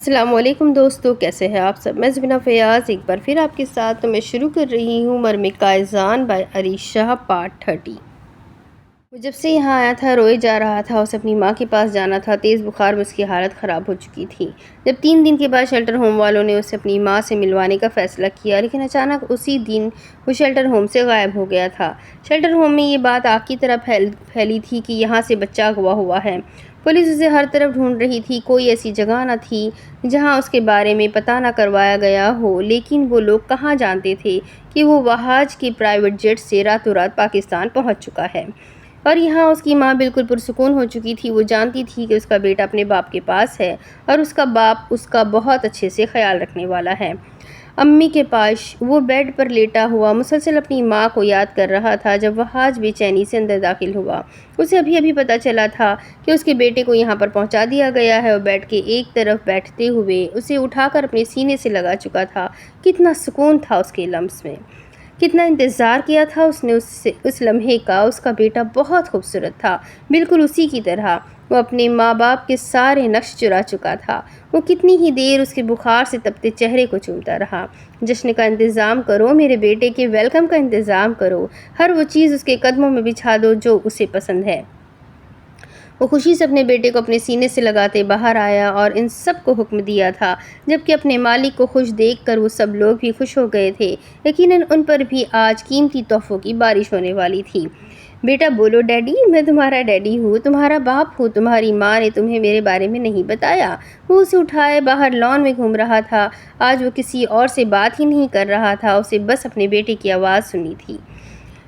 السلام علیکم دوستو، کیسے ہیں آپ سب؟ میں زبینہ فیاض ایک بار پھر آپ کے ساتھ تو میں شروع کر رہی ہوں مرمِ کائزان بائی عریشہ پارٹ 30۔ وہ جب سے یہاں آیا تھا روئے جا رہا تھا، اسے اپنی ماں کے پاس جانا تھا۔ تیز بخار میں اس کی حالت خراب ہو چکی تھی۔ جب 3 دن کے بعد شیلٹر ہوم والوں نے اسے اپنی ماں سے ملوانے کا فیصلہ کیا، لیکن اچانک اسی دن وہ شیلٹر ہوم سے غائب ہو گیا تھا۔ شیلٹر ہوم میں یہ بات آگ کی طرح پھیلی تھی کہ یہاں سے بچہ اغوا ہوا ہے۔ پولیس اسے ہر طرف ڈھونڈ رہی تھی، کوئی ایسی جگہ نہ تھی جہاں اس کے بارے میں پتہ نہ کروایا گیا ہو، لیکن وہ لوگ کہاں جانتے تھے کہ وہ وہاج کے پرائیویٹ جیٹ سے راتوں رات پاکستان پہنچ چکا ہے۔ اور یہاں اس کی ماں بالکل پرسکون ہو چکی تھی۔ وہ جانتی تھی کہ اس کا بیٹا اپنے باپ کے پاس ہے اور اس کا باپ اس کا بہت اچھے سے خیال رکھنے والا ہے۔ امی کے پاس وہ بیڈ پر لیٹا ہوا مسلسل اپنی ماں کو یاد کر رہا تھا جب وہاج بے چینی سے اندر داخل ہوا۔ اسے ابھی پتہ چلا تھا کہ اس کے بیٹے کو یہاں پر پہنچا دیا گیا ہے اور بیڈ کے ایک طرف بیٹھتے ہوئے اسے اٹھا کر اپنے سینے سے لگا چکا تھا۔ کتنا سکون تھا اس کے لمس میں، کتنا انتظار کیا تھا اس نے اس لمحے کا۔ اس کا بیٹا بہت خوبصورت تھا، بالکل اسی کی طرح۔ وہ اپنے ماں باپ کے سارے نقش چرا چکا تھا۔ وہ کتنی ہی دیر اس کے بخار سے تپتے چہرے کو چومتا رہا۔ جشن کا انتظام کرو، میرے بیٹے کے ویلکم کا انتظام کرو، ہر وہ چیز اس کے قدموں میں بچھا دو جو اسے پسند ہے۔ وہ خوشی سے اپنے بیٹے کو اپنے سینے سے لگاتے باہر آیا اور ان سب کو حکم دیا تھا، جبکہ اپنے مالک کو خوش دیکھ کر وہ سب لوگ بھی خوش ہو گئے تھے۔ یقیناً ان پر بھی آج قیمتی تحفوں کی بارش ہونے والی تھی۔ بیٹا بولو ڈیڈی، میں تمہارا ڈیڈی ہوں، تمہارا باپ ہوں، تمہاری ماں نے تمہیں میرے بارے میں نہیں بتایا۔ وہ اسے اٹھائے باہر لان میں گھوم رہا تھا۔ آج وہ کسی اور سے بات ہی نہیں کر رہا تھا، اسے بس اپنے بیٹے کی آواز سنی تھی۔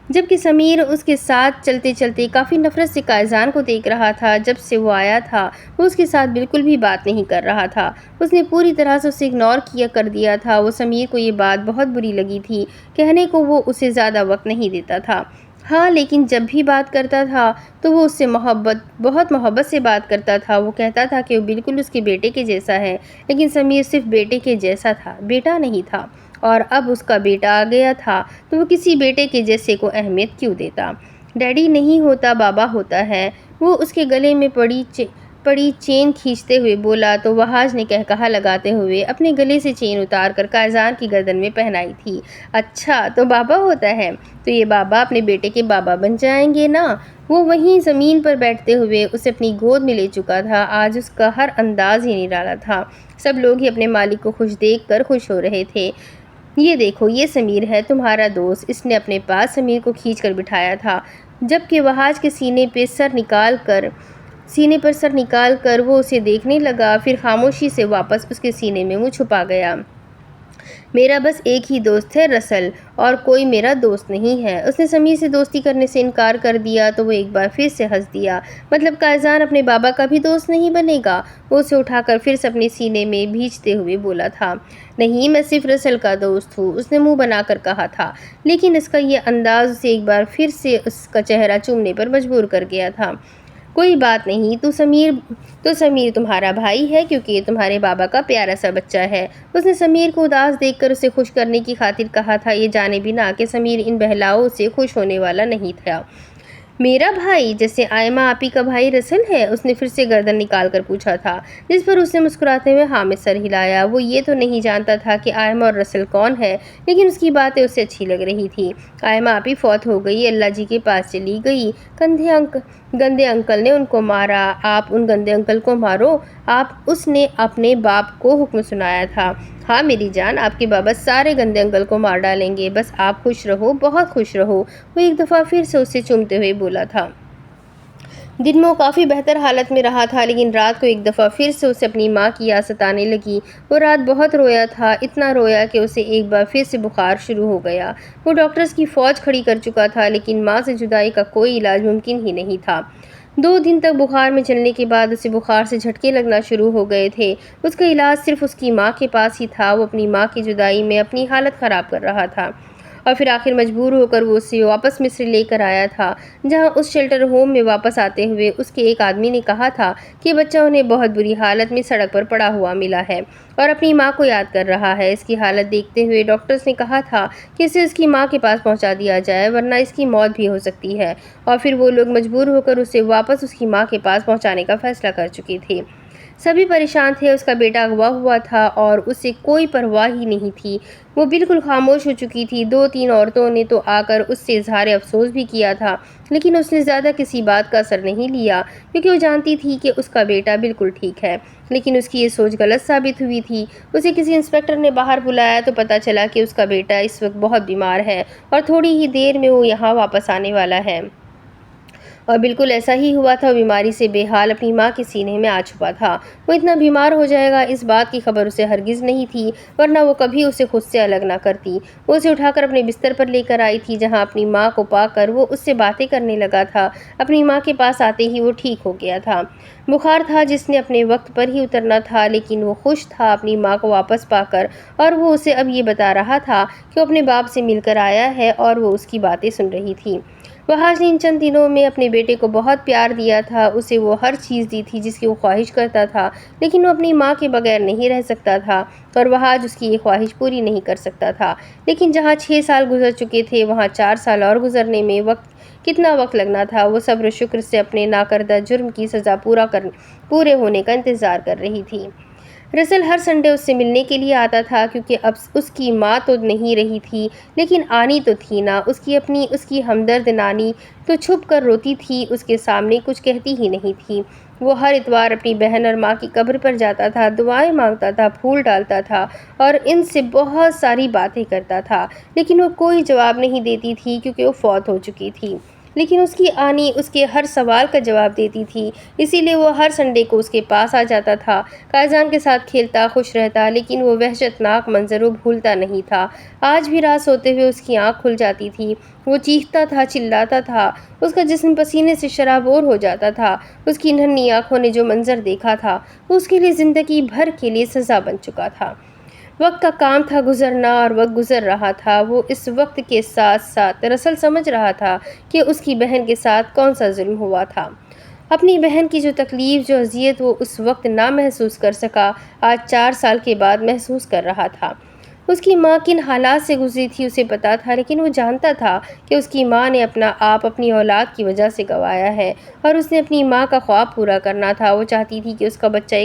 جبکہ سمیر اس کے ساتھ چلتے چلتے کافی نفرت سے کائزان کو دیکھ رہا تھا۔ جب سے وہ آیا تھا وہ اس کے ساتھ بالکل بھی بات نہیں کر رہا تھا۔ اس نے پوری طرح سے اسے اگنور کر دیا تھا۔ وہ سمیر کو یہ بات بہت بری لگی تھی، کہنے کو وہ اسے زیادہ وقت نہیں دیتا تھا، ہاں لیکن جب بھی بات کرتا تھا تو وہ اس سے بہت محبت سے بات کرتا تھا۔ وہ کہتا تھا کہ وہ بالکل اس کے بیٹے کے جیسا ہے، لیکن سمیر صرف بیٹے کے جیسا تھا، بیٹا نہیں تھا۔ اور اب اس کا بیٹا آ گیا تھا تو وہ کسی بیٹے کے جیسے کو اہمیت کیوں دیتا؟ ڈیڈی نہیں ہوتا، بابا ہوتا ہے، وہ اس کے گلے میں پڑی چین کھینچتے ہوئے بولا تو وہاج نے کہکہا لگاتے ہوئے اپنے گلے سے چین اتار کر کائزان کی گردن میں پہنائی تھی۔ اچھا تو بابا ہوتا ہے، تو یہ بابا اپنے بیٹے کے بابا بن جائیں گے نا؟ وہ وہیں زمین پر بیٹھتے ہوئے اسے اپنی گود میں لے چکا تھا۔ آج اس کا ہر انداز ہی نرالا تھا۔ سب لوگ ہی اپنے مالک کو خوش دیکھ کر خوش ہو رہے تھے۔ یہ دیکھو، یہ سمیر ہے تمہارا دوست۔ اس نے اپنے پاس سمیر کو کھینچ کر بٹھایا تھا، جبکہ وہاج کے سینے پر سر نکال کر وہ اسے دیکھنے لگا، پھر خاموشی سے واپس اس کے سینے میں منہ چھپا گیا۔ میرا بس ایک ہی دوست ہے رسل، اور کوئی میرا دوست نہیں ہے۔ اس نے سمیر سے دوستی کرنے سے انکار کر دیا تو وہ ایک بار پھر سے ہنس دیا۔ مطلب کائزان اپنے بابا کا بھی دوست نہیں بنے گا؟ وہ اسے اٹھا کر پھر سے اپنے سینے میں بھیجتے ہوئے بولا تھا۔ نہیں، میں صرف رسل کا دوست ہوں، اس نے منہ بنا کر کہا تھا، لیکن اس کا یہ انداز اسے ایک بار پھر سے اس کا چہرہ چومنے پر مجبور کر گیا تھا۔ کوئی بات نہیں، تو سمیر تمہارا بھائی ہے کیونکہ یہ تمہارے بابا کا پیارا سا بچہ ہے۔ اس نے سمیر کو اداس دیکھ کر اسے خوش کرنے کی خاطر کہا تھا، یہ جانے بنا کہ سمیر ان بہلاؤں سے خوش ہونے والا نہیں تھا۔ میرا بھائی؟ جیسے آئمہ آپی کا بھائی رسل ہے؟ اس نے پھر سے گردن نکال کر پوچھا تھا، جس پر اس نے مسکراتے ہوئے ہاں میں سر ہلایا۔ وہ یہ تو نہیں جانتا تھا کہ آئمہ اور رسل کون ہے، لیکن اس کی باتیں اسے اچھی لگ رہی تھی۔ آئمہ آپی فوت ہو گئی، اللہ جی کے پاس چلی گئی، گندے انکل نے ان کو مارا۔ آپ ان گندے انکل کو مارو؟ اس نے اپنے باپ کو حکم سنایا تھا۔ ہاں میری جان، آپ کے بابا سارے گندے انکل کو مار ڈالیں گے، بس آپ خوش رہو، بہت خوش رہو۔ وہ ایک دفعہ پھر سے اسے چومتے ہوئے بولا تھا۔ دن میں وہ کافی بہتر حالت میں رہا تھا، لیکن رات کو ایک دفعہ پھر سے اسے اپنی ماں کی یاد ستانے لگی۔ وہ رات بہت رویا تھا، اتنا رویا کہ اسے ایک بار پھر سے بخار شروع ہو گیا۔ وہ ڈاکٹرز کی فوج کھڑی کر چکا تھا، لیکن ماں سے جدائی کا کوئی علاج ممکن ہی نہیں تھا۔ 2 دن تک بخار میں چلنے کے بعد اسے بخار سے جھٹکے لگنا شروع ہو گئے تھے۔ اس کا علاج صرف اس کی ماں کے پاس ہی تھا۔ وہ اپنی ماں کی جدائی میں اپنی حالت خراب کر رہا تھا، اور پھر آخر مجبور ہو کر وہ اسے واپس مصر لے کر آیا تھا، جہاں اس شیلٹر ہوم میں واپس آتے ہوئے اس کے ایک آدمی نے کہا تھا کہ بچہ انہیں بہت بری حالت میں سڑک پر پڑا ہوا ملا ہے اور اپنی ماں کو یاد کر رہا ہے۔ اس کی حالت دیکھتے ہوئے ڈاکٹرز نے کہا تھا کہ اسے اس کی ماں کے پاس پہنچا دیا جائے، ورنہ اس کی موت بھی ہو سکتی ہے، اور پھر وہ لوگ مجبور ہو کر اسے واپس اس کی ماں کے پاس پہنچانے کا فیصلہ کر چکے تھے۔ سبھی پریشان تھے، اس کا بیٹا اغوا ہوا تھا اور اسے کوئی پرواہ ہی نہیں تھی۔ وہ بالکل خاموش ہو چکی تھی۔ 2-3 عورتوں نے تو آ کر اس سے اظہار افسوس بھی کیا تھا، لیکن اس نے زیادہ کسی بات کا اثر نہیں لیا، کیونکہ وہ جانتی تھی کہ اس کا بیٹا بالکل ٹھیک ہے۔ لیکن اس کی یہ سوچ غلط ثابت ہوئی تھی۔ اسے کسی انسپکٹر نے باہر بلایا تو پتہ چلا کہ اس کا بیٹا اس وقت بہت بیمار ہے اور تھوڑی ہی دیر میں وہ یہاں واپس آنے والا ہے۔ اور بالکل ایسا ہی ہوا تھا۔ وہ بیماری سے بے حال اپنی ماں کے سینے میں آ چھپا تھا۔ وہ اتنا بیمار ہو جائے گا، اس بات کی خبر اسے ہرگز نہیں تھی، ورنہ وہ کبھی اسے خود سے الگ نہ کرتی۔ وہ اسے اٹھا کر اپنے بستر پر لے کر آئی تھی، جہاں اپنی ماں کو پا کر وہ اس سے باتیں کرنے لگا تھا۔ اپنی ماں کے پاس آتے ہی وہ ٹھیک ہو گیا تھا۔ بخار تھا جس نے اپنے وقت پر ہی اترنا تھا، لیکن وہ خوش تھا اپنی ماں کو واپس پا کر، اور وہ اسے اب یہ بتا رہا تھا کہ وہ اپنے باپ سے مل کر آیا ہے اور وہ اس کی باتیں سن رہی تھی۔ وحاش نے ان چند دنوں میں اپنے بیٹے کو بہت پیار دیا تھا، اسے وہ ہر چیز دی تھی جس کی وہ خواہش کرتا تھا، لیکن وہ اپنی ماں کے بغیر نہیں رہ سکتا تھا اور وحاش اس کی یہ خواہش پوری نہیں کر سکتا تھا۔ لیکن جہاں 6 سال گزر چکے تھے، وہاں 4 سال اور گزرنے میں کتنا وقت لگنا تھا۔ وہ صبر و شکر سے اپنے ناکردہ جرم کی سزا پورے ہونے کا انتظار کر رہی تھی۔ رسل ہر سنڈے اس سے ملنے کے لیے آتا تھا، کیونکہ اب اس کی ماں تو نہیں رہی تھی، لیکن آنی تو تھی نا، اس کی ہمدرد نانی تو چھپ کر روتی تھی، اس کے سامنے کچھ کہتی ہی نہیں تھی۔ وہ ہر اتوار اپنی بہن اور ماں کی قبر پر جاتا تھا، دعائیں مانگتا تھا، پھول ڈالتا تھا اور ان سے بہت ساری باتیں کرتا تھا، لیکن وہ کوئی جواب نہیں دیتی تھی، کیونکہ وہ فوت ہو چکی تھی۔ لیکن اس کی آنی اس کے ہر سوال کا جواب دیتی تھی، اسی لیے وہ ہر سنڈے کو اس کے پاس آ جاتا تھا، قائزان کے ساتھ کھیلتا، خوش رہتا، لیکن وہ وحشت ناک منظر وہ بھولتا نہیں تھا۔ آج بھی رات سوتے ہوئے اس کی آنکھ کھل جاتی تھی، وہ چیختا تھا، چلاتا تھا، اس کا جسم پسینے سے شرابور ہو جاتا تھا۔ اس کی ننھی آنکھوں نے جو منظر دیکھا تھا، وہ اس کے لیے زندگی بھر کے لیے سزا بن چکا تھا۔ وقت کا کام تھا گزرنا، اور وقت گزر رہا تھا۔ وہ اس وقت کے ساتھ ساتھ دراصل سمجھ رہا تھا کہ اس کی بہن کے ساتھ کون سا ظلم ہوا تھا۔ اپنی بہن کی جو تکلیف، جو اذیت وہ اس وقت نہ محسوس کر سکا، آج 4 سال کے بعد محسوس کر رہا تھا۔ اس کی ماں کن حالات سے گزری تھی اسے پتا تھا، لیکن وہ جانتا تھا کہ اس کی ماں نے اپنا آپ اپنی اولاد کی وجہ سے گنوایا ہے، اور اس نے اپنی ماں کا خواب پورا کرنا تھا۔ وہ چاہتی تھی کہ اس کا بچہ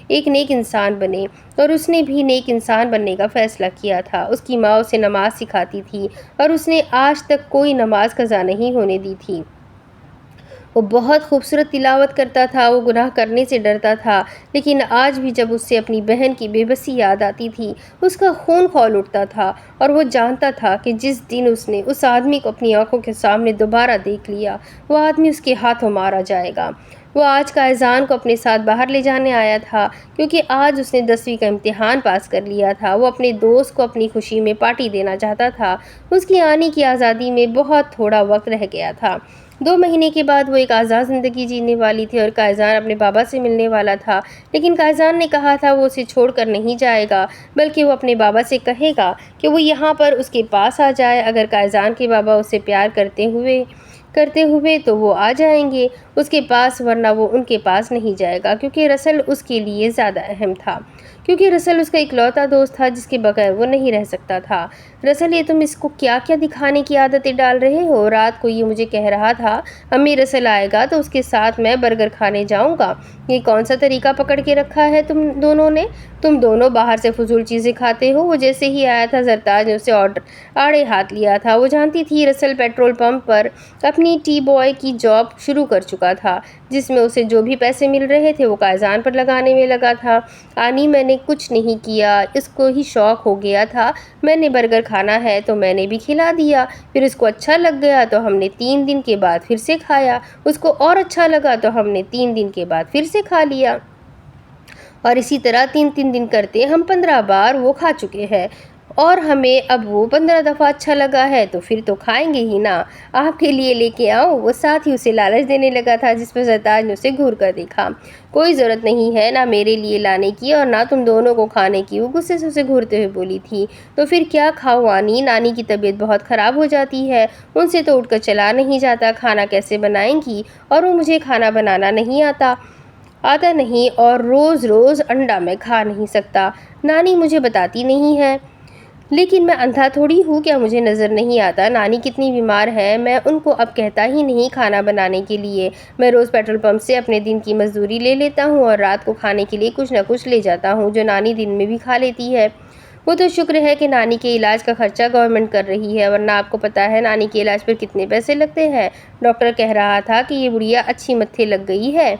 ایک نیک انسان بنے، اور اس نے بھی نیک انسان بننے کا فیصلہ کیا تھا۔ اس کی ماں اسے نماز سکھاتی تھی، اور اس نے آج تک کوئی نماز قضا نہیں ہونے دی تھی۔ وہ بہت خوبصورت تلاوت کرتا تھا، وہ گناہ کرنے سے ڈرتا تھا، لیکن آج بھی جب اس سے اپنی بہن کی بے بسی یاد آتی تھی، اس کا خون کھول اٹھتا تھا، اور وہ جانتا تھا کہ جس دن اس نے اس آدمی کو اپنی آنکھوں کے سامنے دوبارہ دیکھ لیا، وہ آدمی اس کے ہاتھوں مارا جائے گا۔ وہ آج قائزان کو اپنے ساتھ باہر لے جانے آیا تھا، کیونکہ آج اس نے 10ویں کا امتحان پاس کر لیا تھا۔ وہ اپنے دوست کو اپنی خوشی میں پارٹی دینا چاہتا تھا۔ اس کی آنے کی آزادی میں بہت تھوڑا وقت رہ گیا تھا۔ 2 مہینے کے بعد وہ ایک آزاد زندگی جینے والی تھی، اور قائزان اپنے بابا سے ملنے والا تھا، لیکن قائزان نے کہا تھا وہ اسے چھوڑ کر نہیں جائے گا، بلکہ وہ اپنے بابا سے کہے گا کہ وہ یہاں پر اس کے پاس آ جائے۔ اگر قائزان کے بابا اسے پیار کرتے ہوئے تو وہ آ جائیں گے اس کے پاس، ورنہ وہ ان کے پاس نہیں جائے گا، کیونکہ رسل اس کے لیے زیادہ اہم تھا، کیونکہ رسل اس کا اکلوتا دوست تھا جس کے بغیر وہ نہیں رہ سکتا تھا۔ رسل، یہ تم اس کو کیا کیا دکھانے کی عادتیں ڈال رہے ہو؟ رات کو یہ مجھے کہہ رہا تھا امی رسل آئے گا تو اس کے ساتھ میں برگر کھانے جاؤں گا۔ یہ کون سا طریقہ پکڑ کے رکھا ہے تم دونوں نے؟ تم دونوں باہر سے فضول چیزیں کھاتے ہو۔ وہ جیسے ہی آیا تھا، زرتاج نے اسے آڑے ہاتھ لیا تھا۔ وہ جانتی تھی رسل پیٹرول پمپ پر اپنی ٹی بوائے کی جاب شروع کر چکا تھا، جس میں اسے جو بھی پیسے مل رہے تھے وہ قائزان پر لگانے میں لگا تھا۔ آنی، میں نے کچھ نہیں کیا، اس کو ہی شوق ہو گیا تھا، میں نے برگر کھانا ہے تو میں نے بھی کھلا دیا، پھر اس کو اچھا لگ گیا تو ہم نے 3 دن کے بعد پھر سے کھایا، اس کو اور اچھا لگا تو ہم نے 3 دن کے بعد پھر سے کھا لیا، اور اسی طرح 3 دن کرتے ہم 15 بار وہ کھا چکے ہیں، اور ہمیں اب وہ 15 دفعہ اچھا لگا ہے تو پھر تو کھائیں گے ہی نا۔ آپ کے لیے لے کے آؤں؟ وہ ساتھ ہی اسے لالچ دینے لگا تھا، جس پر زرتاج نے اسے گھور کر دیکھا۔ کوئی ضرورت نہیں ہے نہ میرے لیے لانے کی اور نہ تم دونوں کو کھانے کی، وہ غصے سے اسے گھورتے ہوئے بولی تھی۔ تو پھر کیا کھاؤ آنی؟ نانی کی طبیعت بہت خراب ہو جاتی ہے، ان سے تو اٹھ کر چلا نہیں جاتا، کھانا کیسے بنائیں گی؟ اور وہ مجھے کھانا بنانا نہیں آتا نہیں، اور روز روز انڈا میں کھا نہیں سکتا، نانی مجھے بتاتی نہیں ہے۔ لیکن میں اندھا تھوڑی ہوں، کیا مجھے نظر نہیں آتا نانی کتنی بیمار ہے؟ میں ان کو اب کہتا ہی نہیں کھانا بنانے کے لیے۔ میں روز پیٹرول پمپ سے اپنے دن کی مزدوری لے لیتا ہوں اور رات کو کھانے کے لیے کچھ نہ کچھ لے جاتا ہوں جو نانی دن میں بھی کھا لیتی ہے۔ وہ تو شکر ہے کہ نانی کے علاج کا خرچہ گورنمنٹ کر رہی ہے، ورنہ آپ کو پتہ ہے نانی کے علاج پر کتنے پیسے لگتے ہیں۔ ڈاکٹر کہہ رہا تھا کہ یہ بڑھیا اچھی متھے لگ گئی ہے،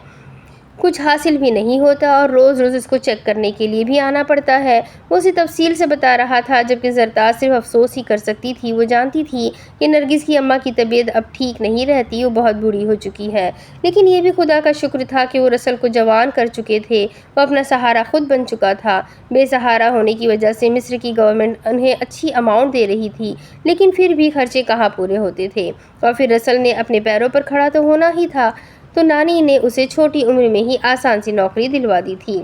کچھ حاصل بھی نہیں ہوتا اور روز روز اس کو چیک کرنے کے لیے بھی آنا پڑتا ہے۔ وہ اسے تفصیل سے بتا رہا تھا، جبکہ زرتاج صرف افسوس ہی کر سکتی تھی۔ وہ جانتی تھی کہ نرگس کی اماں کی طبیعت اب ٹھیک نہیں رہتی، وہ بہت بوڑھی ہو چکی ہے، لیکن یہ بھی خدا کا شکر تھا کہ وہ رسل کو جوان کر چکے تھے، وہ اپنا سہارا خود بن چکا تھا۔ بے سہارا ہونے کی وجہ سے مصر کی گورنمنٹ انہیں اچھی اماؤنٹ دے رہی تھی، لیکن پھر بھی خرچے کہاں پورے ہوتے تھے، اور پھر رسل نے اپنے پیروں پر کھڑا تو ہونا ہی تھا، تو نانی نے اسے چھوٹی عمر میں ہی آسان سی نوکری دلوا دی تھی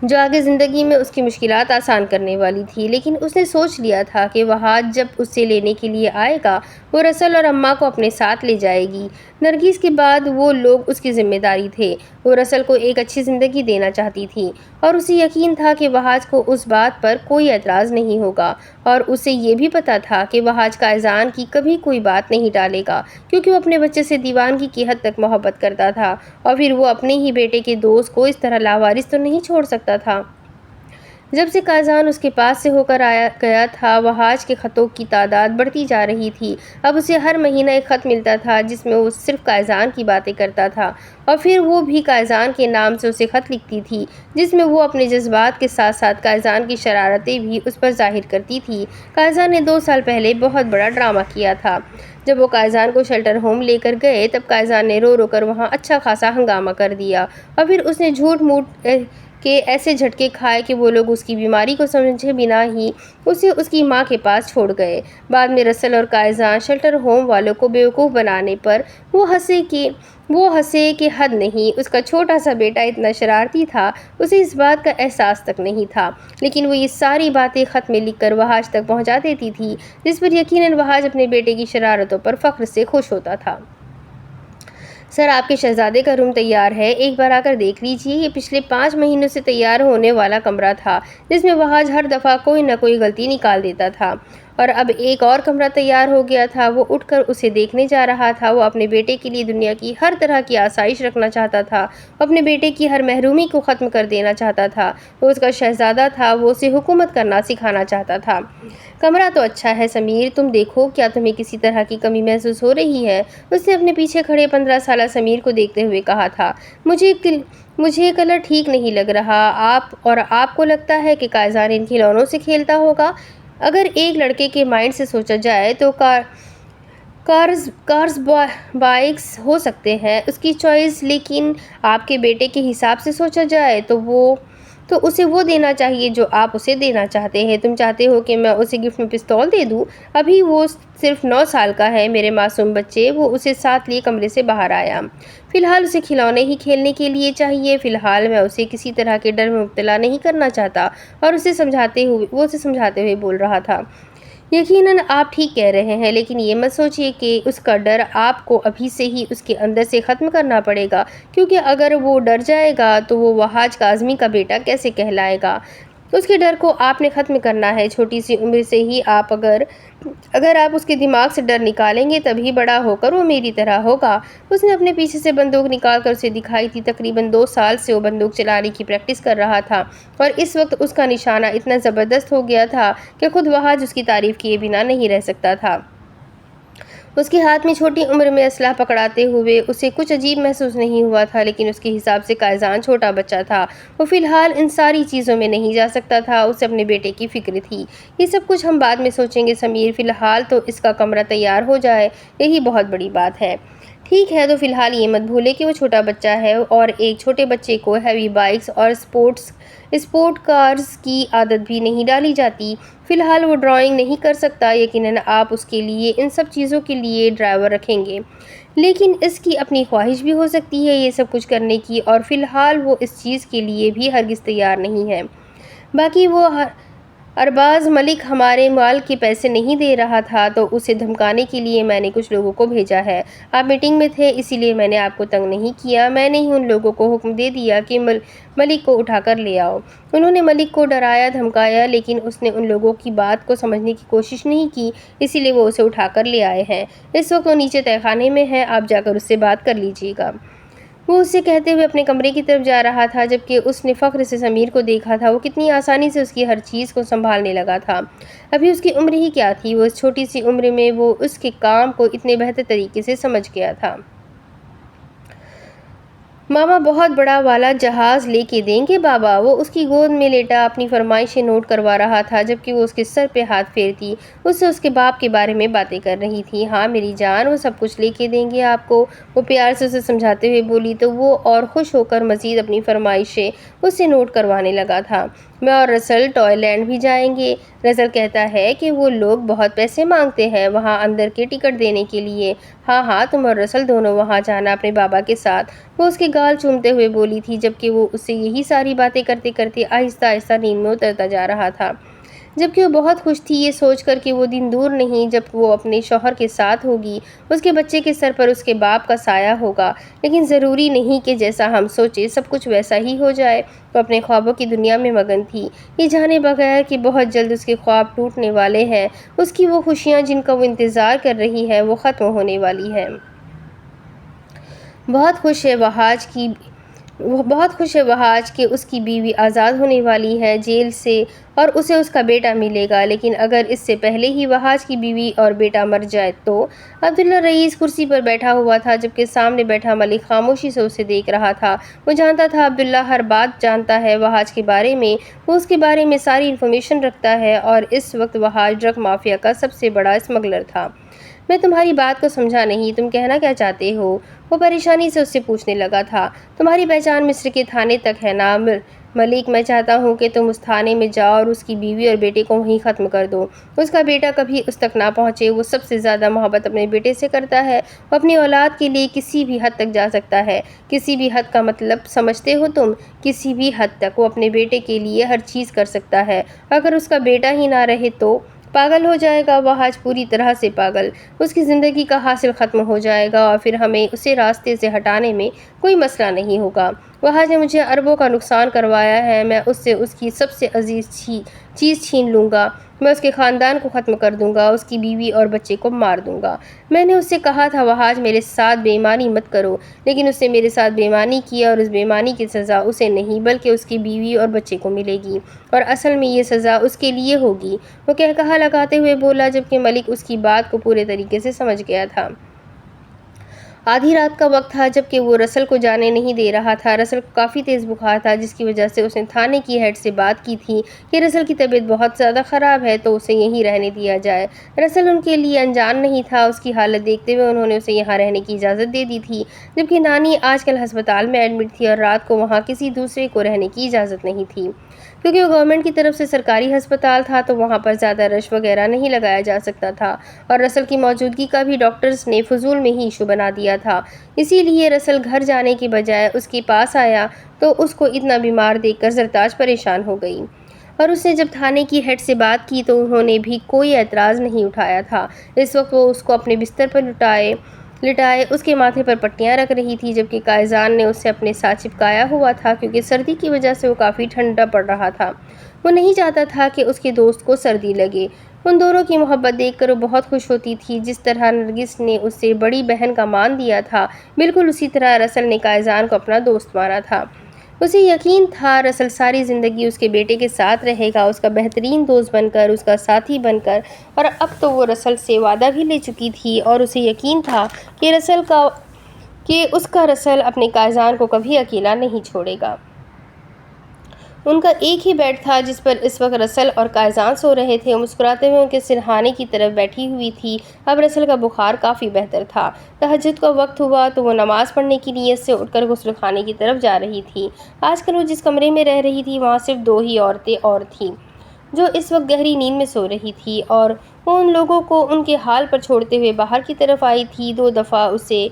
جو آگے زندگی میں اس کی مشکلات آسان کرنے والی تھی۔ لیکن اس نے سوچ لیا تھا کہ وہاج جب اسے لینے کے لیے آئے گا وہ رسل اور اماں کو اپنے ساتھ لے جائے گی۔ نرگس کے بعد وہ لوگ اس کی ذمہ داری تھے۔ وہ رسل کو ایک اچھی زندگی دینا چاہتی تھی اور اسے یقین تھا کہ وہاج کو اس بات پر کوئی اعتراض نہیں ہوگا، اور اسے یہ بھی پتہ تھا کہ وہاج کا اذان کی کبھی کوئی بات نہیں ٹالے گا، کیونکہ وہ اپنے بچے سے دیوانگی کی حد تک محبت کرتا تھا، اور پھر وہ اپنے ہی بیٹے کے دوست کو اس طرح لاوارث تو نہیں چھوڑ سکتا تھا۔ جب سے قائزان اس کے پاس سے ہو کر آیا گیا تھا، وہاج کے خطوں کی تعداد بڑھتی جا رہی تھی۔ اب اسے ہر مہینہ ایک خط ملتا تھا جس میں وہ صرف قائزان کی باتیں کرتا تھا، اور پھر وہ بھی قائزان کے نام سے اسے خط لکھتی تھی، جس میں وہ اپنے جذبات کے ساتھ ساتھ قائزان کی شرارتیں بھی اس پر ظاہر کرتی تھی۔ قائزان نے 2 سال پہلے بہت بڑا ڈرامہ کیا تھا۔ جب وہ قائزان کو شیلٹر ہوم لے کر گئے تب قائزان نے رو رو کر وہاں اچھا خاصا ہنگامہ کر دیا، اور پھر اس نے جھوٹ موٹ کے ایسے جھٹکے کھائے کہ وہ لوگ اس کی بیماری کو سمجھے بنا ہی اسے اس کی ماں کے پاس چھوڑ گئے۔ بعد میں رسل اور قائزان شیلٹر ہوم والوں کو بیوقوف بنانے پر وہ ہنسے کہ حد نہیں، اس کا چھوٹا سا بیٹا اتنا شرارتی تھا، اسے اس بات کا احساس تک نہیں تھا، لیکن وہ یہ ساری باتیں خط میں لکھ کر وہاج تک پہنچا دیتی تھی، جس پر یقیناً وہاج اپنے بیٹے کی شرارتوں پر فخر سے خوش ہوتا تھا۔ سر، آپ کے شہزادے کا روم تیار ہے، ایک بار آ کر دیکھ لیجیے۔ یہ پچھلے 5 مہینوں سے تیار ہونے والا کمرہ تھا جس میں وہاج ہر دفعہ کوئی نہ کوئی غلطی نکال دیتا تھا، اور اب ایک اور کمرہ تیار ہو گیا تھا۔ وہ اٹھ کر اسے دیکھنے جا رہا تھا۔ وہ اپنے بیٹے کے لیے دنیا کی ہر طرح کی آسائش رکھنا چاہتا تھا، وہ اپنے بیٹے کی ہر محرومی کو ختم کر دینا چاہتا تھا۔ وہ اس کا شہزادہ تھا، وہ اسے حکومت کرنا سکھانا چاہتا تھا۔ کمرہ تو اچھا ہے سمیر، تم دیکھو، کیا تمہیں کسی طرح کی کمی محسوس ہو رہی ہے؟ اس نے اپنے پیچھے کھڑے 15 سالہ سمیر کو دیکھتے ہوئے کہا تھا۔ مجھے کلر ٹھیک نہیں لگ رہا۔ آپ کو لگتا ہے کہ قائزان ان کھلونوں سے کھیلتا ہوگا؟ اگر ایک لڑکے کے مائنڈ سے سوچا جائے تو کارز بائکس ہو سکتے ہیں اس کی چوائس، لیکن آپ کے بیٹے کے حساب سے سوچا جائے تو اسے وہ دینا چاہیے جو آپ اسے دینا چاہتے ہیں۔ تم چاہتے ہو کہ میں اسے گفٹ میں پستول دے دوں؟ ابھی وہ صرف 9 سال کا ہے میرے معصوم بچے۔ وہ اسے ساتھ لیے کمرے سے باہر آیا۔ فی الحال اسے کھلونے ہی کھیلنے کے لیے چاہیے، فی الحال میں اسے کسی طرح کے ڈر میں مبتلا نہیں کرنا چاہتا، اور اسے سمجھاتے ہوئے بول رہا تھا۔ یقیناً آپ ٹھیک کہہ رہے ہیں، لیکن یہ مت سوچیے کہ اس کا ڈر آپ کو ابھی سے ہی اس کے اندر سے ختم کرنا پڑے گا، کیونکہ اگر وہ ڈر جائے گا تو وہ وہاج کاظمی کا بیٹا کیسے کہلائے گا؟ اس کے ڈر کو آپ نے ختم کرنا ہے۔ چھوٹی سی عمر سے ہی اگر آپ اس کے دماغ سے ڈر نکالیں گے تبھی بڑا ہو کر وہ میری طرح ہوگا۔ اس نے اپنے پیچھے سے بندوق نکال کر اسے دکھائی تھی۔ تقریباً 2 سال سے وہ بندوق چلانے کی پریکٹس کر رہا تھا، اور اس وقت اس کا نشانہ اتنا زبردست ہو گیا تھا کہ خود وہاج اس کی تعریف کیے بنا نہیں رہ سکتا تھا۔ اس کے ہاتھ میں چھوٹی عمر میں اسلحہ پکڑاتے ہوئے اسے کچھ عجیب محسوس نہیں ہوا تھا، لیکن اس کے حساب سے قائزان چھوٹا بچہ تھا۔ وہ فی الحال ان ساری چیزوں میں نہیں جا سکتا تھا، اسے اپنے بیٹے کی فکر تھی۔ یہ سب کچھ ہم بعد میں سوچیں گے سمیر، فی الحال تو اس کا کمرہ تیار ہو جائے، یہی بہت بڑی بات ہے۔ ٹھیک ہے، تو فی الحال یہ مت بھولے کہ وہ چھوٹا بچہ ہے، اور ایک چھوٹے بچے کو ہیوی بائکس اور اسپورٹ کارز کی عادت بھی نہیں ڈالی جاتی۔ فی الحال وہ ڈرائیونگ نہیں کر سکتا، یقیناً آپ اس کے لیے ان سب چیزوں کے لیے ڈرائیور رکھیں گے، لیکن اس کی اپنی خواہش بھی ہو سکتی ہے یہ سب کچھ کرنے کی، اور فی الحال وہ اس چیز کے لیے بھی ہرگز تیار نہیں ہے۔ ارباز ملک ہمارے مال کے پیسے نہیں دے رہا تھا تو اسے دھمکانے کے لیے میں نے کچھ لوگوں کو بھیجا ہے۔ آپ میٹنگ میں تھے، اسی لیے میں نے آپ کو تنگ نہیں کیا۔ میں نے ہی ان لوگوں کو حکم دے دیا کہ ملک کو اٹھا کر لے آؤ۔ انہوں نے ملک کو ڈرایا دھمکایا، لیکن اس نے ان لوگوں کی بات کو سمجھنے کی کوشش نہیں کی، اسی لیے وہ اسے اٹھا کر لے آئے ہیں۔ اس وقت وہ نیچے تہہ خانے میں ہے، آپ جا کر اس سے بات کر لیجیے گا۔ وہ اسے کہتے ہوئے اپنے کمرے کی طرف جا رہا تھا، جبکہ اس نے فخر سے سمیر کو دیکھا تھا۔ وہ کتنی آسانی سے اس کی ہر چیز کو سنبھالنے لگا تھا۔ ابھی اس کی عمر ہی کیا تھی، وہ اس چھوٹی سی عمر میں وہ اس کے کام کو اتنے بہتر طریقے سے سمجھ گیا تھا۔ ماما بہت بڑا والا جہاز لے کے دیں گے بابا؟ وہ اس کی گود میں لیٹا اپنی فرمائشیں نوٹ کروا رہا تھا، جبکہ وہ اس کے سر پہ ہاتھ پھیرتی اس سے اس کے باپ کے بارے میں باتیں کر رہی تھی۔ ہاں میری جان، وہ سب کچھ لے کے دیں گے آپ کو، وہ پیار سے اسے سمجھاتے ہوئے بولی تو وہ اور خوش ہو کر مزید اپنی فرمائشیں اس سے نوٹ کروانے لگا تھا۔ میں اور رسل ٹوائے لینڈ بھی جائیں گے۔ رسل کہتا ہے کہ وہ لوگ بہت پیسے مانگتے ہیں وہاں اندر کے ٹکٹ دینے کے لیے۔ ہاں ہاں، تم اور رسل دونوں وہاں جانا اپنے بابا کے ساتھ، وہ اس کے گال چومتے ہوئے بولی تھی، جبکہ وہ اس سے یہی ساری باتیں کرتے کرتے آہستہ آہستہ نیند میں اترتا جا رہا تھا۔ جبکہ وہ بہت خوش تھی یہ سوچ کر کہ وہ دن دور نہیں جب وہ اپنے شوہر کے ساتھ ہوگی، اس کے بچے کے سر پر اس کے باپ کا سایہ ہوگا۔ لیکن ضروری نہیں کہ جیسا ہم سوچے سب کچھ ویسا ہی ہو جائے۔ وہ اپنے خوابوں کی دنیا میں مگن تھی، یہ جانے بغیر کہ بہت جلد اس کے خواب ٹوٹنے والے ہیں، اس کی وہ خوشیاں جن کا وہ انتظار کر رہی ہے وہ ختم ہونے والی ہیں۔ بہت خوش ہے وہ آج کہ اس کی بیوی آزاد ہونے والی ہے جیل سے اور اسے اس کا بیٹا ملے گا، لیکن اگر اس سے پہلے ہی وہاج کی بیوی اور بیٹا مر جائے تو؟ عبداللہ رئیس کرسی پر بیٹھا ہوا تھا، جبکہ سامنے بیٹھا ملک خاموشی سے اسے دیکھ رہا تھا۔ وہ جانتا تھا عبداللہ ہر بات جانتا ہے وہاج کے بارے میں، وہ اس کے بارے میں ساری انفارمیشن رکھتا ہے، اور اس وقت وہاج ڈرگ مافیا کا سب سے بڑا اسمگلر تھا۔ میں تمہاری بات کو سمجھا نہیں، تم کہنا کیا چاہتے ہو؟ وہ پریشانی سے اس سے پوچھنے لگا تھا۔ تمہاری پہچان مصر کے تھانے تک ہے نا ملک؟ میں چاہتا ہوں کہ تم اس تھانے میں جاؤ اور اس کی بیوی اور بیٹے کو وہیں ختم کر دو۔ اس کا بیٹا کبھی اس تک نہ پہنچے۔ وہ سب سے زیادہ محبت اپنے بیٹے سے کرتا ہے، وہ اپنی اولاد کے لیے کسی بھی حد تک جا سکتا ہے۔ کسی بھی حد کا مطلب سمجھتے ہو تم؟ کسی بھی حد تک وہ اپنے بیٹے کے لیے ہر چیز کر سکتا ہے۔ اگر اس کا بیٹا ہی نہ رہے تو پاگل ہو جائے گا وہاج، پوری طرح سے پاگل۔ اس کی زندگی کا حاصل ختم ہو جائے گا اور پھر ہمیں اسے راستے سے ہٹانے میں کوئی مسئلہ نہیں ہوگا۔ وہاج نے مجھے اربوں کا نقصان کروایا ہے، میں اس سے اس کی سب سے عزیز چیز چھین لوں گا، میں اس کے خاندان کو ختم کر دوں گا، اس کی بیوی اور بچے کو مار دوں گا۔ میں نے اس سے کہا تھا وہاج میرے ساتھ بے ایمانی مت کرو، لیکن اس نے میرے ساتھ بے ایمانی کی اور اس بے ایمانی کی سزا اسے نہیں بلکہ اس کی بیوی اور بچے کو ملے گی، اور اصل میں یہ سزا اس کے لیے ہوگی، وہ کہا لگاتے ہوئے بولا، جبکہ ملک اس کی بات کو پورے طریقے سے سمجھ گیا تھا۔ آدھی رات کا وقت تھا جبکہ وہ رسل کو جانے نہیں دے رہا تھا۔ رسل کو کافی تیز بخار تھا، جس کی وجہ سے اس نے تھانے کی ہیڈ سے بات کی تھی کہ رسل کی طبیعت بہت زیادہ خراب ہے تو اسے یہیں رہنے دیا جائے۔ رسل ان کے لیے انجان نہیں تھا، اس کی حالت دیکھتے ہوئے انہوں نے اسے یہاں رہنے کی اجازت دے دی تھی، جبکہ نانی آج کل ہسپتال میں ایڈمٹ تھی اور رات کو وہاں کسی دوسرے کو رہنے کی اجازت نہیں تھی۔ کیونکہ وہ گورنمنٹ کی طرف سے سرکاری ہسپتال تھا تو وہاں پر زیادہ رش وغیرہ نہیں لگایا جا سکتا تھا، اور رسل کی موجودگی کا بھی ڈاکٹرز نے فضول میں ہی ایشو بنا دیا تھا۔ اسی لیے رسل گھر جانے کی بجائے اس کے پاس آیا تو اس کو اتنا بیمار دیکھ کر زرتاج پریشان ہو گئی، اور اس نے جب تھانے کی ہیڈ سے بات کی تو انہوں نے بھی کوئی اعتراض نہیں اٹھایا تھا۔ اس وقت وہ اس کو اپنے بستر پر لٹائے اس کے ماتھے پر پٹیاں رکھ رہی تھی، جبکہ قائزان نے اسے اپنے ساتھ چپکایا ہوا تھا کیونکہ سردی کی وجہ سے وہ کافی ٹھنڈا پڑ رہا تھا۔ وہ نہیں چاہتا تھا کہ اس کے دوست کو سردی لگے۔ ان دونوں کی محبت دیکھ کر وہ بہت خوش ہوتی تھی، جس طرح نرگس نے اسے بڑی بہن کا مان دیا تھا، بالکل اسی طرح رسل نے قائزان کو اپنا دوست مانا تھا۔ اسے یقین تھا رسل ساری زندگی اس کے بیٹے کے ساتھ رہے گا، اس کا بہترین دوست بن کر، اس کا ساتھی بن کر، اور اب تو وہ رسل سے وعدہ بھی لے چکی تھی اور اسے یقین تھا کہ اس کا رسل اپنے قائزان کو کبھی اکیلا نہیں چھوڑے گا۔ ان کا ایک ہی بیڈ تھا جس پر اس وقت رسل اور قائزان سو رہے تھے۔ وہ مسکراتے ہوئے ان کے سرہانے کی طرف بیٹھی ہوئی تھی۔ اب رسل کا بخار کافی بہتر تھا۔ تہجد کا وقت ہوا تو وہ نماز پڑھنے کی نیت سے اٹھ کر غسل خانے کی طرف جا رہی تھی۔ آج کل وہ جس کمرے میں رہ رہی تھی وہاں صرف 2 ہی عورتیں اور تھیں جو اس وقت گہری نیند میں سو رہی تھی، اور وہ ان لوگوں کو ان کے حال پر چھوڑتے ہوئے باہر کی طرف آئی تھی۔ 2 دفعہ اسے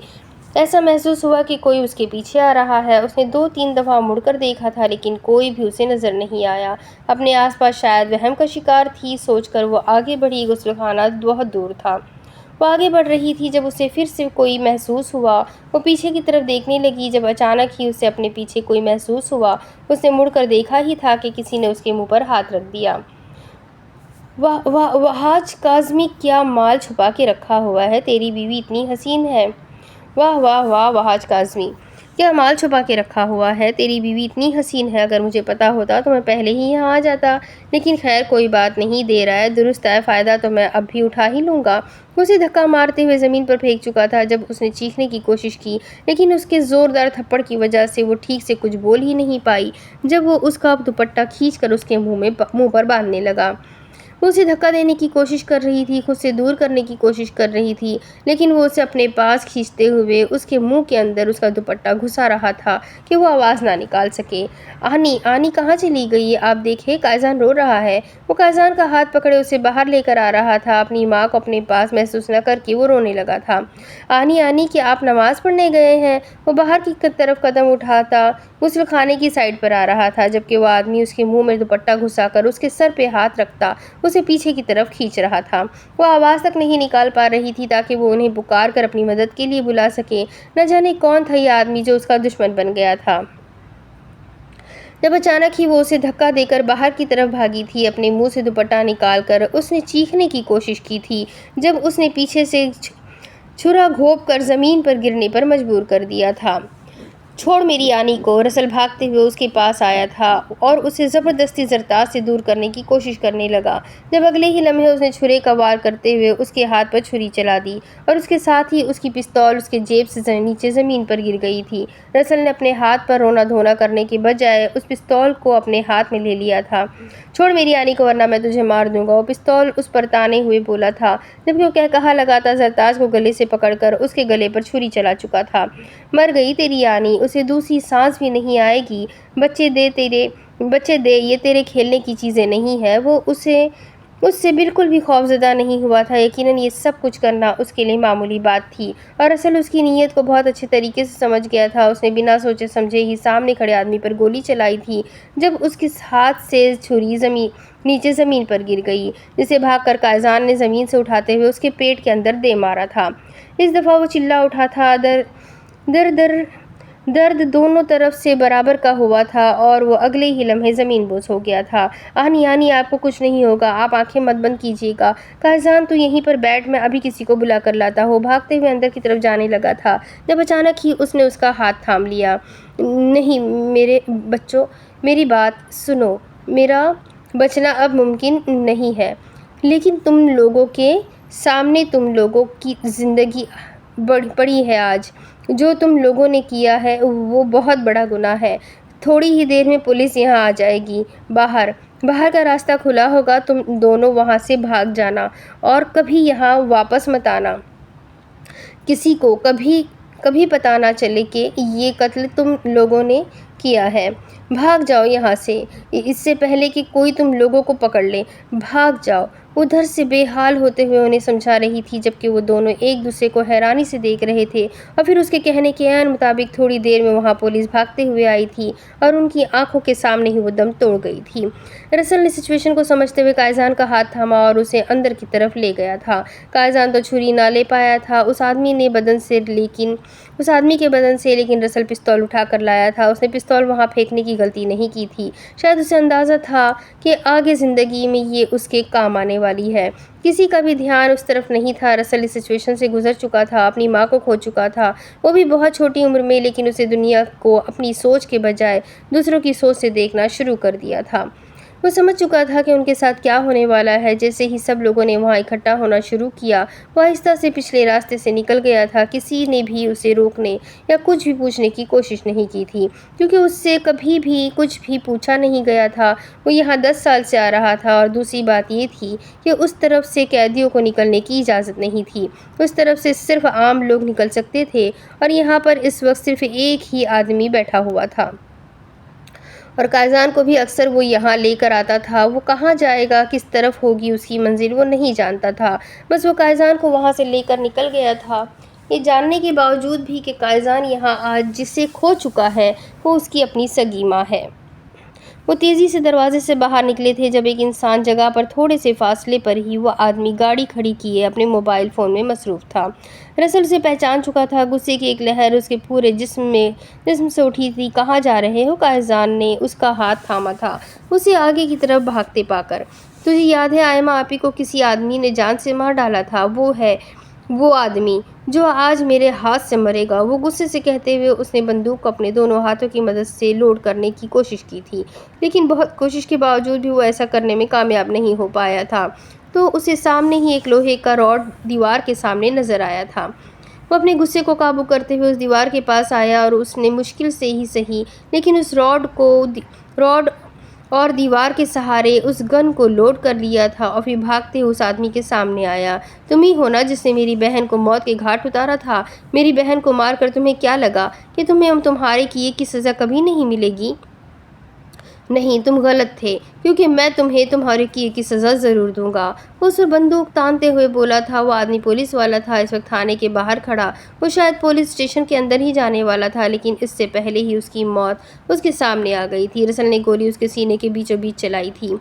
ایسا محسوس ہوا کہ کوئی اس کے پیچھے آ رہا ہے۔ اس نے 2-3 دفعہ مڑ کر دیکھا تھا لیکن کوئی بھی اسے نظر نہیں آیا۔ اپنے آس پاس شاید وہم کا شکار تھی سوچ کر وہ آگے بڑھی۔ غسل خانہ بہت دور تھا۔ وہ آگے بڑھ رہی تھی جب اسے پھر سے کوئی محسوس ہوا۔ وہ پیچھے کی طرف دیکھنے لگی جب اچانک ہی اسے اپنے پیچھے کوئی محسوس ہوا۔ اس نے مڑ کر دیکھا ہی تھا کہ کسی نے اس کے منہ پر ہاتھ رکھ دیا۔ واہ واہ وحاج کاظمی، کیا مال چھپا کے رکھا ہوا ہے، تیری بیوی اتنی حسین ہے۔ واہ واہ واہ وحاج کاظمی، کیا مال چھپا کے رکھا ہوا ہے، تیری بیوی اتنی حسین ہے۔ اگر مجھے پتا ہوتا تو میں پہلے ہی یہاں آ جاتا، لیکن خیر کوئی بات نہیں، دیر آئے درست آئے، فائدہ تو میں اب بھی اٹھا ہی لوں گا۔ اسے دھکا مارتے ہوئے زمین پر پھینک چکا تھا جب اس نے چیخنے کی کوشش کی، لیکن اس کے زوردار تھپڑ کی وجہ سے وہ ٹھیک سے کچھ بول ہی نہیں پائی۔ جب وہ اس کا دوپٹہ کھینچ کر اس کے منہ پر باندھنے لگا، وہ اسے دھکا دینے کی کوشش کر رہی تھی، خود سے دور کرنے کی کوشش کر رہی تھی، لیکن وہ اسے اپنے پاس کھینچتے ہوئے اس کے منہ کے اندر اس کا دوپٹہ گھسا رہا تھا کہ وہ آواز نہ نکال سکے۔ آنی کہاں چلی گئی؟ آپ دیکھیں قائزان رو رہا ہے۔ وہ قائزان کا ہاتھ پکڑے اسے باہر لے کر آ رہا تھا۔ اپنی ماں کو اپنے پاس محسوس نہ کر کے وہ رونے لگا تھا۔ آنی کیا آپ نماز پڑھنے گئے ہیں؟ وہ باہر کی طرف قدم اٹھاتا غسل خانے کی سائڈ پر آ رہا تھا جبکہ وہ آدمی اس کے منہ میں دوپٹہ گھسا کر اس کے سر پہ ہاتھ رکھتا اسے پیچھے کی طرف کھینچ رہا تھا۔ وہ آواز تک نہیں نکال پا رہی تھی تاکہ وہ انہیں پکار کر اپنی مدد کے لیے بلا سکے۔ نہ جانے کون تھا یہ آدمی جو اس کا دشمن بن گیا تھا۔ جب اچانک ہی وہ اسے دھکا دے کر باہر کی طرف بھاگی تھی، اپنے منہ سے دوپٹہ نکال کر اس نے چیخنے کی کوشش کی تھی جب اس نے پیچھے سے چھرا گھونپ کر زمین پر گرنے پر مجبور کر دیا تھا۔ چھوڑ میری آنی کو۔ رسل بھاگتے ہوئے اس کے پاس آیا تھا اور اسے زبردستی زرتاز سے دور کرنے کی کوشش کرنے لگا۔ جب اگلے ہی لمحے اس نے چھرے کا وار کرتے ہوئے اس کے ہاتھ پر چھری چلا دی اور اس کے ساتھ ہی اس کی پستول اس کے جیب سے نیچے زمین پر گر گئی تھی۔ رسل نے اپنے ہاتھ پر رونا دھونا کرنے کے بجائے اس پستول کو اپنے ہاتھ میں لے لیا تھا۔ چھوڑ میری آنی کو ورنہ میں تجھے مار دوں گا، وہ پستول اس پر تانے ہوئے بولا تھا جبکہ وہ کہا لگاتا زرتاز کو گلے سے پکڑ کر اس کے گلے پر چھری چلا چکا تھا۔ مر گئی تیری آنی، اسے دوسری سانس بھی نہیں آئے گی۔ بچے دے، یہ تیرے کھیلنے کی چیزیں نہیں ہیں۔ وہ اس سے بالکل بھی خوفزدہ نہیں ہوا تھا۔ یقیناً یہ سب کچھ کرنا اس کے لیے معمولی بات تھی اور اصل اس کی نیت کو بہت اچھے طریقے سے سمجھ گیا تھا۔ اس نے بنا سوچے سمجھے ہی سامنے کھڑے آدمی پر گولی چلائی تھی جب اس کے ہاتھ سے چھری نیچے زمین پر گر گئی، جسے بھاگ کر قائزان نے زمین سے اٹھاتے ہوئے اس کے پیٹ کے اندر دے مارا تھا۔ اس دفعہ وہ چلا اٹھا تھا۔ درد دونوں طرف سے برابر کا ہوا تھا اور وہ اگلے ہی لمحے زمین بوس ہو گیا تھا۔ آنی آپ کو کچھ نہیں ہوگا، آپ آنکھیں مت بند کیجیے گا۔ قائزان تو یہیں پر بیٹھ، میں ابھی کسی کو بلا کر لاتا ہوں۔ بھاگتے ہوئے اندر کی طرف جانے لگا تھا جب اچانک ہی اس نے اس کا ہاتھ تھام لیا۔ نہیں میرے بچوں، میری بات سنو، میرا بچنا اب ممکن نہیں ہے، لیکن تم لوگوں کے سامنے تم لوگوں کی زندگی پڑی ہے آج۔ جو تم لوگوں نے کیا ہے وہ بہت بڑا گناہ ہے۔ تھوڑی ہی دیر میں پولیس یہاں آ جائے گی۔ باہر کا راستہ کھلا ہوگا، تم دونوں وہاں سے بھاگ جانا اور کبھی یہاں واپس مت آنا۔ کسی کو کبھی پتہ نہ چلے کہ یہ قتل تم لوگوں نے کیا ہے۔ بھاگ جاؤ یہاں سے، اس سے پہلے کہ کوئی تم لوگوں کو پکڑ لے۔ بھاگ جاؤ۔ ادھر سے بے حال ہوتے ہوئے انہیں سمجھا رہی تھی جبکہ وہ دونوں ایک دوسرے کو حیرانی سے دیکھ رہے تھے اور پھر اس کے کہنے کے عین مطابق تھوڑی دیر میں وہاں پولیس بھاگتے ہوئے آئی تھی اور ان کی آنکھوں کے سامنے ہی وہ دم توڑ گئی تھی۔ رسل نے سچویشن کو سمجھتے ہوئے قائزان کا ہاتھ تھاما اور اسے اندر کی طرف لے گیا تھا۔ قائزان تو چھری نہ لے پایا تھا اس آدمی کے بدن سے، لیکن رسل پستول اٹھا کر لایا تھا۔ اس نے پستول وہاں پھینکنے کی غلطی نہیں کی تھی۔ شاید اسے اندازہ تھا کہ آگے زندگی میں یہ اس کے کام آنے والی ہے۔ کسی کا بھی دھیان اس طرف نہیں تھا۔ رسل اس سچویشن سے گزر چکا تھا، اپنی ماں کو کھو چکا تھا، وہ بھی بہت چھوٹی عمر میں، لیکن اسے دنیا کو اپنی سوچ کے بجائے دوسروں کی سوچ سے دیکھنا شروع کر دیا تھا۔ وہ سمجھ چکا تھا کہ ان کے ساتھ کیا ہونے والا ہے۔ جیسے ہی سب لوگوں نے وہاں اکٹھا ہونا شروع کیا، وہ آہستہ سے پچھلے راستے سے نکل گیا تھا۔ کسی نے بھی اسے روکنے یا کچھ بھی پوچھنے کی کوشش نہیں کی تھی کیونکہ اس سے کبھی بھی کچھ بھی پوچھا نہیں گیا تھا۔ وہ یہاں 10 سال سے آ رہا تھا اور دوسری بات یہ تھی کہ اس طرف سے قیدیوں کو نکلنے کی اجازت نہیں تھی، اس طرف سے صرف عام لوگ نکل سکتے تھے اور یہاں پر اس وقت صرف ایک ہی آدمی بیٹھا ہوا تھا اور قائزان کو بھی اکثر وہ یہاں لے کر آتا تھا۔ وہ کہاں جائے گا، کس طرف ہوگی اس کی منزل، وہ نہیں جانتا تھا، بس وہ قائزان کو وہاں سے لے کر نکل گیا تھا۔ یہ جاننے کے باوجود بھی کہ قائزان یہاں آج جسے کھو چکا ہے وہ اس کی اپنی سگی ماں ہے۔ وہ تیزی سے دروازے سے باہر نکلے تھے جب ایک انسان جگہ پر تھوڑے سے فاصلے پر ہی وہ آدمی گاڑی کھڑی کیے اپنے موبائل فون میں مصروف تھا۔ رسل اسے پہچان چکا تھا۔ غصے کی ایک لہر اس کے پورے جسم سے اٹھی تھی۔ کہاں جا رہے ہو؟ قائزان نے اس کا ہاتھ تھاما تھا اسے آگے کی طرف بھاگتے پا کر۔ تجھے یاد ہے آئمہ آپی کو کسی آدمی نے جان سے مار ڈالا تھا؟ وہ ہے وہ آدمی جو آج میرے ہاتھ سے مرے گا، وہ غصے سے کہتے ہوئے اس نے بندوق کو اپنے دونوں ہاتھوں کی مدد سے لوڈ کرنے کی کوشش کی تھی، لیکن بہت کوشش کے باوجود بھی وہ ایسا کرنے میں کامیاب نہیں ہو پایا تھا۔ تو اسے سامنے ہی ایک لوہے کا راڈ دیوار کے سامنے نظر آیا تھا۔ وہ اپنے غصے کو قابو کرتے ہوئے اس دیوار کے پاس آیا اور اس نے مشکل سے ہی صحیح لیکن اس راڈ اور دیوار کے سہارے اس گن کو لوڈ کر لیا تھا اور پھر بھاگتے ہوئے اس آدمی کے سامنے آیا۔ تم ہی ہو نا جس نے میری بہن کو موت کے گھاٹ اتارا تھا؟ میری بہن کو مار کر تمہیں کیا لگا کہ تمہیں تمہارے کیے کی سزا کبھی نہیں ملے گی؟ نہیں، تم غلط تھے، کیونکہ میں تمہیں تمہارے کیے کی سزا ضرور دوں گا۔ وہ اس پر بندوق تانتے ہوئے بولا تھا۔ وہ آدمی پولیس والا تھا، اس وقت تھانے کے باہر کھڑا۔ وہ شاید پولیس اسٹیشن کے اندر ہی جانے والا تھا، لیکن اس سے پہلے ہی اس کی موت اس کے سامنے آ گئی تھی۔ رسل نے گولی اس کے سینے کے بیچوں بیچ چلائی تھی۔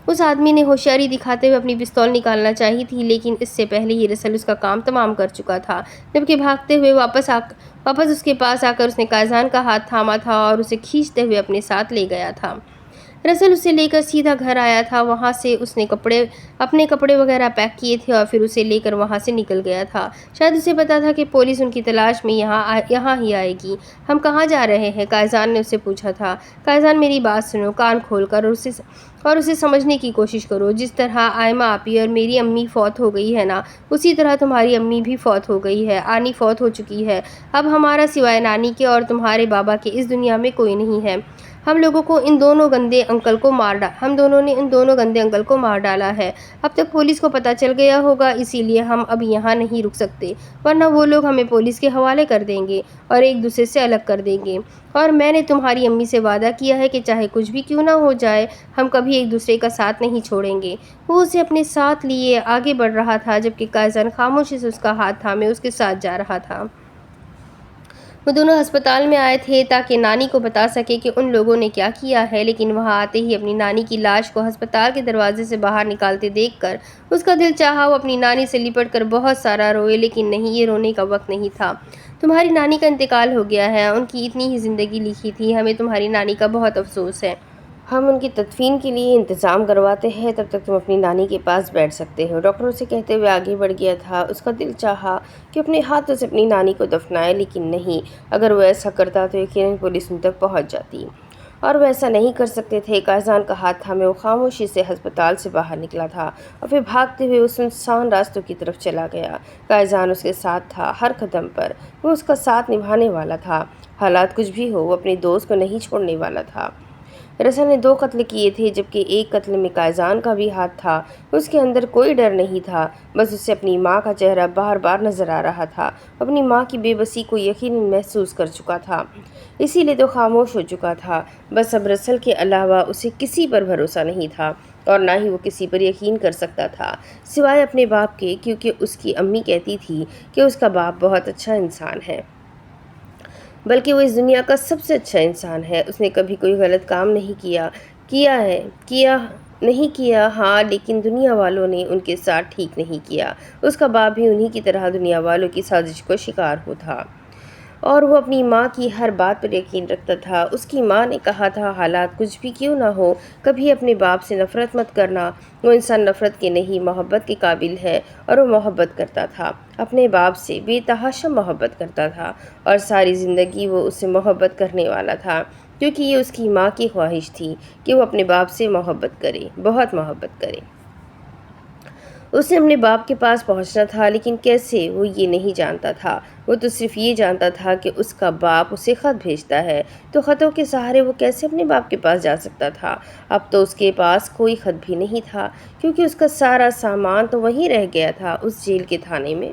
اس آدمی نے ہوشیاری دکھاتے ہوئے اپنی پستول نکالنا چاہی تھی، لیکن اس سے پہلے ہی رسل اس کا کام تمام کر چکا تھا، جبکہ بھاگتے ہوئے واپس اس کے پاس آ کر اس نے قائزان کا ہاتھ تھاما تھا اور اسے کھینچتے ہوئے اپنے ساتھ لے گیا تھا۔ رسل اسے لے کر سیدھا گھر آیا تھا۔ وہاں سے اس نے اپنے کپڑے وغیرہ پیک کیے تھے اور پھر اسے لے کر وہاں سے نکل گیا تھا۔ شاید اسے پتا تھا کہ پولیس ان کی تلاش میں یہاں ہی آئے گی۔ ہم کہاں جا رہے ہیں؟ قائزان نے اسے پوچھا تھا۔ قائزان، میری بات سنو کان کھول کر اور اسے سمجھنے کی کوشش کرو۔ جس طرح آئمہ آپی اور میری امی فوت ہو گئی ہے نا، اسی طرح تمہاری امی بھی فوت ہو گئی ہے۔ آنی فوت ہو چکی ہے۔ اب ہمارا سوائے نانی کے اور تمہارے بابا کے اس دنیا میں کوئی نہیں ہے۔ ہم دونوں نے ان دونوں گندے انکل کو مار ڈالا ہے۔ اب تک پولیس کو پتہ چل گیا ہوگا، اسی لیے ہم اب یہاں نہیں رک سکتے، ورنہ وہ لوگ ہمیں پولیس کے حوالے کر دیں گے اور ایک دوسرے سے الگ کر دیں گے۔ اور میں نے تمہاری امی سے وعدہ کیا ہے کہ چاہے کچھ بھی کیوں نہ ہو جائے، ہم کبھی ایک دوسرے کا ساتھ نہیں چھوڑیں گے۔ وہ اسے اپنے ساتھ لیے آگے بڑھ رہا تھا، جبکہ قائزان خاموشی سے اس کا ہاتھ تھامے اس کے ساتھ جا رہا تھا۔ وہ دونوں ہسپتال میں آئے تھے تاکہ نانی کو بتا سکے کہ ان لوگوں نے کیا کیا ہے، لیکن وہاں آتے ہی اپنی نانی کی لاش کو ہسپتال کے دروازے سے باہر نکالتے دیکھ کر اس کا دل چاہا وہ اپنی نانی سے لپٹ کر بہت سارا روئے، لیکن نہیں، یہ رونے کا وقت نہیں تھا۔ تمہاری نانی کا انتقال ہو گیا ہے، ان کی اتنی ہی زندگی لکھی تھی، ہمیں تمہاری نانی کا بہت افسوس ہے۔ ہم ان کی تدفین کے لیے انتظام کرواتے ہیں، تب تک تم اپنی نانی کے پاس بیٹھ سکتے ہو۔ ڈاکٹر اسے کہتے ہوئے آگے بڑھ گیا تھا۔ اس کا دل چاہا کہ اپنے ہاتھوں سے اپنی نانی کو دفنائے، لیکن نہیں، اگر وہ ایسا کرتا تو یقیناً پولیس ان تک پہنچ جاتی، اور وہ ایسا نہیں کر سکتے تھے۔ قائزان کا ہاتھ تھامے وہ خاموشی سے ہسپتال سے باہر نکلا تھا اور پھر بھاگتے ہوئے اس سنسان راستوں کی طرف چلا گیا۔ قائزان اس کے ساتھ تھا، ہر قدم پر وہ اس کا ساتھ نبھانے والا تھا۔ حالات کچھ بھی ہو، وہ اپنے دوست کو نہیں چھوڑنے والا تھا۔ رسل نے 2 قتل کیے تھے، جبکہ ایک قتل میں قائزان کا بھی ہاتھ تھا۔ اس کے اندر کوئی ڈر نہیں تھا، بس اسے اپنی ماں کا چہرہ بار بار نظر آ رہا تھا۔ اپنی ماں کی بے بسی کو یقیناً محسوس کر چکا تھا، اسی لیے تو خاموش ہو چکا تھا۔ بس اب رسل کے علاوہ اسے کسی پر بھروسہ نہیں تھا، اور نہ ہی وہ کسی پر یقین کر سکتا تھا سوائے اپنے باپ کے، کیونکہ اس کی امی کہتی تھی کہ اس کا باپ بہت اچھا انسان ہے، بلکہ وہ اس دنیا کا سب سے اچھا انسان ہے۔ اس نے کبھی کوئی غلط کام نہیں کیا ہاں، لیکن دنیا والوں نے ان کے ساتھ ٹھیک نہیں کیا۔ اس کا باپ بھی انہی کی طرح دنیا والوں کی سازش کو شکار ہو تھا، اور وہ اپنی ماں کی ہر بات پر یقین رکھتا تھا۔ اس کی ماں نے کہا تھا، حالات کچھ بھی کیوں نہ ہو، کبھی اپنے باپ سے نفرت مت کرنا، وہ انسان نفرت کے نہیں محبت کے قابل ہے، اور وہ محبت کرتا تھا، اپنے باپ سے بے تحاشا محبت کرتا تھا، اور ساری زندگی وہ اس سے محبت کرنے والا تھا، کیونکہ یہ اس کی ماں کی خواہش تھی کہ وہ اپنے باپ سے محبت کرے، بہت محبت کرے۔ اسے اپنے باپ کے پاس پہنچنا تھا، لیکن کیسے، وہ یہ نہیں جانتا تھا۔ وہ تو صرف یہ جانتا تھا کہ اس کا باپ اسے خط بھیجتا ہے، تو خطوں کے سہارے وہ کیسے اپنے باپ کے پاس جا سکتا تھا۔ اب تو اس کے پاس کوئی خط بھی نہیں تھا، کیونکہ اس کا سارا سامان تو وہیں رہ گیا تھا، اس جیل کے تھانے میں۔